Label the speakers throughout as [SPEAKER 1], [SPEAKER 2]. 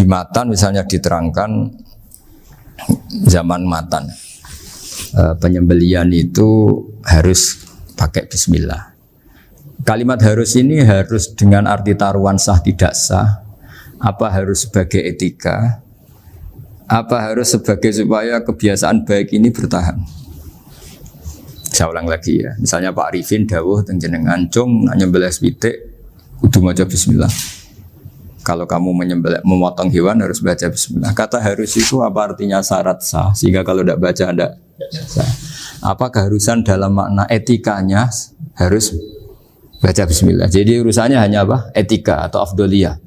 [SPEAKER 1] Di Matan misalnya diterangkan zaman Matan penyembelian itu harus pakai bismillah. Kalimat harus ini harus dengan arti taruhan sah tidak sah, apa harus sebagai etika, apa harus sebagai supaya kebiasaan baik ini bertahan. Saya ulang lagi ya, misalnya Pak Arifin dawuh teng jenengan cung nyembelih switik kudu maca bismillah. Kalau kamu memotong hewan harus baca bismillah. Kata harus itu apa artinya syarat sah? Sehingga kalau tidak baca tidak sah. Apa keharusan dalam makna etikanya harus baca bismillah. Jadi urusannya hanya apa? Etika atau afdoliyah.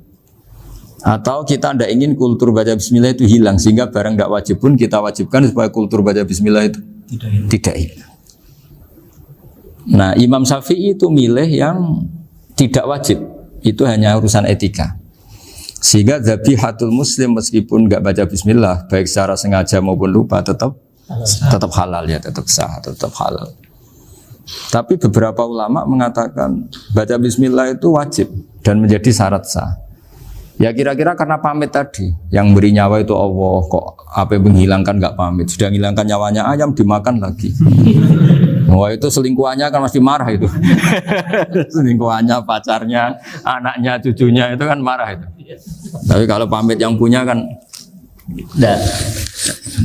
[SPEAKER 1] Atau kita tidak ingin kultur baca bismillah itu hilang. Sehingga barang tidak wajib pun kita wajibkan supaya kultur baca bismillah itu tidak hilang. Nah Imam Syafi'i itu milih yang tidak wajib. Itu hanya urusan etika. Sehingga dhabihatul muslim meskipun enggak baca bismillah baik secara sengaja maupun lupa tetap halal ya, tetap sah, tetap halal. Tapi beberapa ulama mengatakan baca bismillah itu wajib dan menjadi syarat sah. Ya kira-kira karena pamit tadi, yang beri nyawa itu Allah, kok apa yang menghilangkan enggak pamit, sudah menghilangkan nyawanya ayam dimakan lagi. Wah itu selingkuhannya kan masih marah itu. Selingkuhannya, pacarnya, anaknya, cucunya itu kan marah itu. Tapi kalau pamit yang punya kan nah,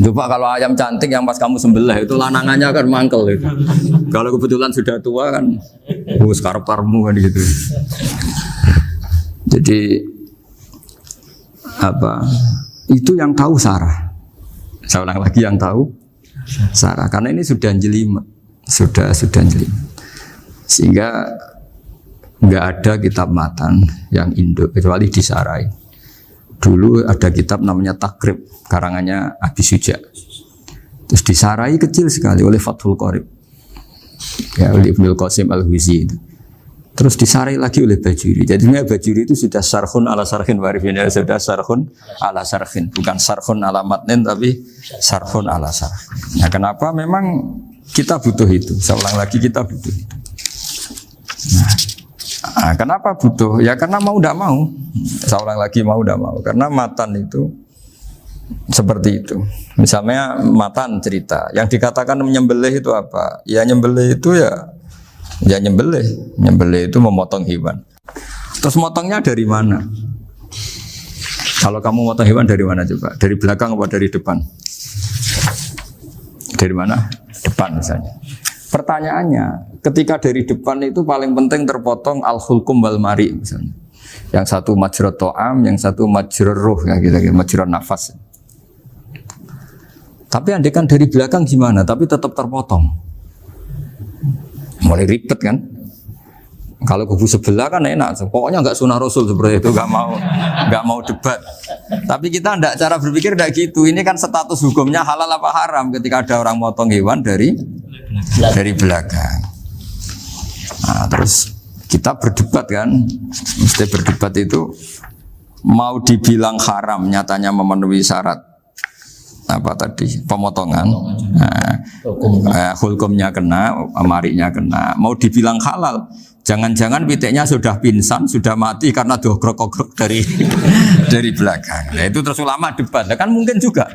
[SPEAKER 1] lupa kalau ayam cantik yang pas kamu sembelih itu lanangannya kan mangkel itu. Kalau kebetulan sudah tua kan karep-karepmu kan gitu. Jadi apa? Itu yang tahu Sarah. Saya ulang lagi yang tahu Sarah karena ini sudah jelimet. Sudah jelimet. Sehingga nggak ada kitab matan yang Indo kecuali disarai. Dulu ada kitab namanya Takrib karangannya Abi Suja. Terus disarai kecil sekali oleh Fathul Qorib. Ya oleh Ibnul Qasim Al-Huzi itu. Terus disarai lagi oleh Bajuri. Jadi Bajuri itu sudah sarhun ala sarhin warifin, sudah sarhun ala sarhin, bukan sarhun ala matnin tapi sarhun ala sarhin. Nah, kenapa memang kita butuh itu? Saya ulang lagi kita butuh itu. Nah, kenapa butuh? Ya karena mau tidak mau. Saya ulang lagi mau tidak mau. Karena matan itu seperti itu. Misalnya matan cerita. Yang dikatakan menyembelih itu apa? Ya nyembelih itu ya nyembelih. Nyembelih itu memotong hewan. Terus motongnya dari mana? Kalau kamu motong hewan dari mana coba? Dari belakang atau dari depan? Dari mana? Depan misalnya. Pertanyaannya, ketika dari depan itu paling penting terpotong al-hulkum wal mari misalnya. Yang satu majrur to'am, yang satu majrur ruh ya gitu, majrur nafas. Tapi andekan dari belakang gimana? Tapi tetap terpotong. Mulai ribet kan? Kalau kubu sebelah kan enak, pokoknya nggak sunah Rasul seperti itu, nggak mau debat. Tapi kita nggak, cara berpikir nggak gitu. Ini kan status hukumnya halal apa haram ketika ada orang motong hewan dari belakang. Nah, terus kita berdebat kan, mesti berdebat itu mau dibilang haram, nyatanya memenuhi syarat apa tadi pemotongan. Nah, hukumnya kena, amarinya kena. Mau dibilang halal, jangan-jangan pitiknya sudah pingsan, sudah mati karena dogrok-dogrok dari belakang. Nah, itu terus ulama debat. Nah, kan mungkin juga.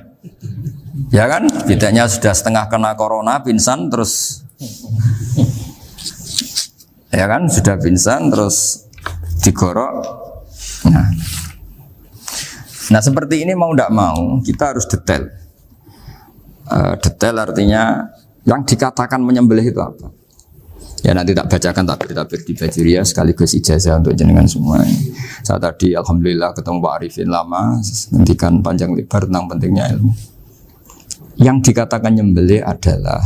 [SPEAKER 1] Ya kan, pitiknya sudah setengah kena corona, pingsan terus. Ya kan, sudah pingsan terus digorok. Nah, seperti ini mau tidak mau kita harus detail. Detail artinya yang dikatakan menyembelih itu apa? Ya nanti tak bacakan tabir-tabir di Bajiria sekaligus ijazah untuk jenengan semua. Saya tadi alhamdulillah ketemu Pak Arifin lama, ngendikan panjang lebar tentang pentingnya ilmu. Yang dikatakan menyembelih adalah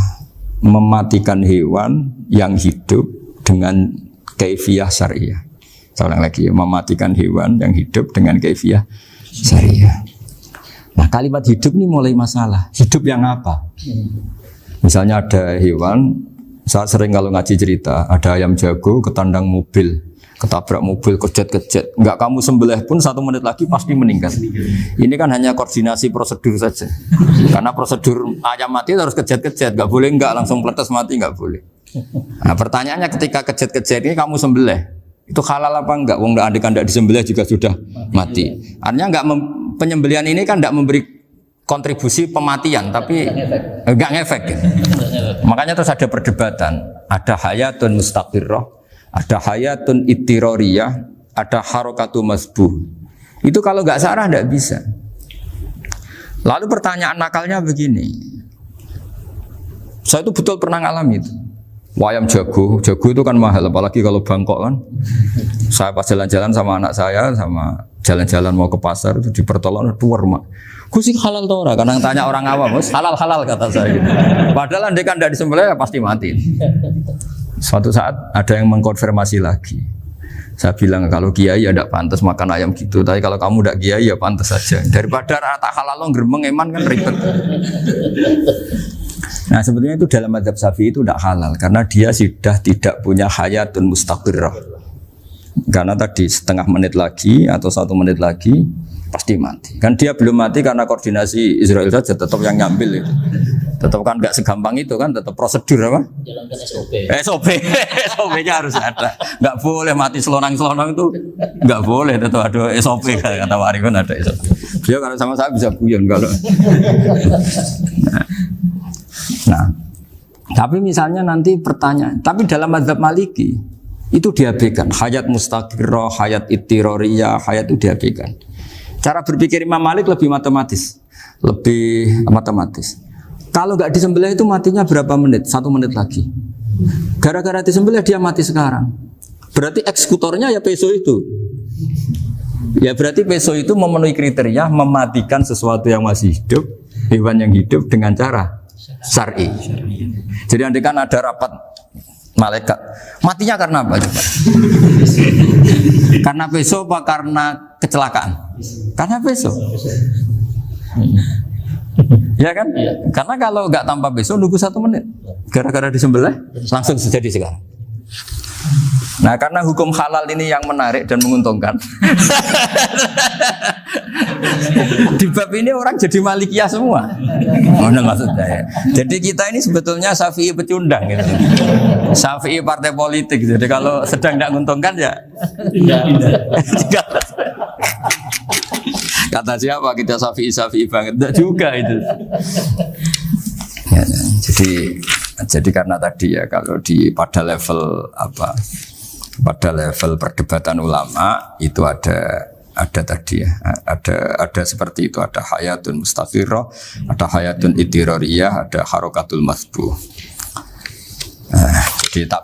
[SPEAKER 1] mematikan hewan yang hidup dengan kaifiyah syariah. Saya ulang lagi, mematikan hewan yang hidup dengan kaifiyah syariah. Nah kalimat hidup ini mulai masalah. Hidup yang apa? Misalnya ada hewan, saya sering kalau ngaji cerita, ada ayam jago ketandang mobil, ketabrak mobil, kejet-kejet. Enggak kamu sembelih pun 1 menit lagi pasti meninggal. Ini kan hanya koordinasi prosedur saja. Karena prosedur ayam mati harus kejet-kejet, enggak boleh enggak langsung peletes mati, enggak boleh. Nah pertanyaannya ketika kejet-kejet ini kamu sembelih, itu halal apa enggak? Wong andekan enggak disembelih juga sudah mati. Artinya enggak penyembelian ini kan tidak memberi kontribusi pematian, tapi enggak ngefek. Gitu. Makanya terus ada perdebatan. Ada hayatun mustaqirrah, ada hayatun ittiroriyah, ada harokatu masbuh. Itu kalau nggak sarah tidak bisa. Lalu pertanyaan nakalnya begini. Saya itu betul pernah ngalami itu. Wayam jago itu kan mahal, apalagi kalau Bangkok kan. Saya pas jalan-jalan sama anak saya, sama jalan-jalan mau ke pasar itu di pertolongan tuwer mak. Kusik halal tau ora? Karena tanya orang awam, halal kata saya. Gitu. Padahal andai kan tidak disembelih ya pasti mati. Suatu saat ada yang mengkonfirmasi lagi. Saya bilang kalau kiai ya tidak pantas makan ayam gitu, tapi kalau kamu tidak kiai ya pantas saja. Daripada rata halal lo geremeng eman kan ribet. Nah sebetulnya itu dalam mazhab Syafi'i itu tidak halal karena dia sudah tidak punya hayatun mustaqirrah. Karena tadi setengah menit lagi atau 1 menit lagi pasti mati. Kan dia belum mati karena koordinasi Israel saja, tetap yang ngambil itu. Tetap kan nggak segampang itu kan, tetap prosedur apa?
[SPEAKER 2] Jalankan SOP.
[SPEAKER 1] SOP-nya harus ada. Nggak boleh mati selonang-selonang itu, nggak boleh. Tetap ada SOP kata Warifan ada SOP. Dia kalau sama saya bisa guyon kalau. Nah, tapi misalnya nanti pertanyaan, tapi dalam mazhab Maliki itu diabaikan. Hayat mustaqirrah, hayat ittiroriyah, hayat itu diabaikan. Cara berpikir Imam Malik lebih matematis. Kalau nggak disembelih itu matinya berapa menit? 1 menit lagi. Gara-gara disembelih dia mati sekarang. Berarti eksekutornya ya peso itu. Ya berarti peso itu memenuhi kriteria mematikan sesuatu yang masih hidup, hewan yang hidup dengan cara syar'i. Jadi andai kan ada rapat malaikat, matinya karena apa coba? Karena peso apa karena kecelakaan? Karena peso. Ya kan? Ya. Karena kalau nggak tanpa peso nunggu 1 menit, gara-gara disembelih langsung terjadi sekarang. Nah karena hukum halal ini yang menarik dan menguntungkan. Di bab ini orang jadi Malikiyah semua. Mana maksudnya ya? Jadi kita ini sebetulnya Syafi'i pecundang gitu. Syafi'i partai politik. Jadi kalau sedang tidak menguntungkan ya kata siapa kita Syafi'i banget? Tidak juga itu. Ya, jadi karena tadi ya kalau pada level apa? Pada level perdebatan ulama itu ada tadi ya, ada seperti itu, ada hayatun mustaqirrah, ada hayatun ittiroriyah, ada harokatul masbuh. Jadi tak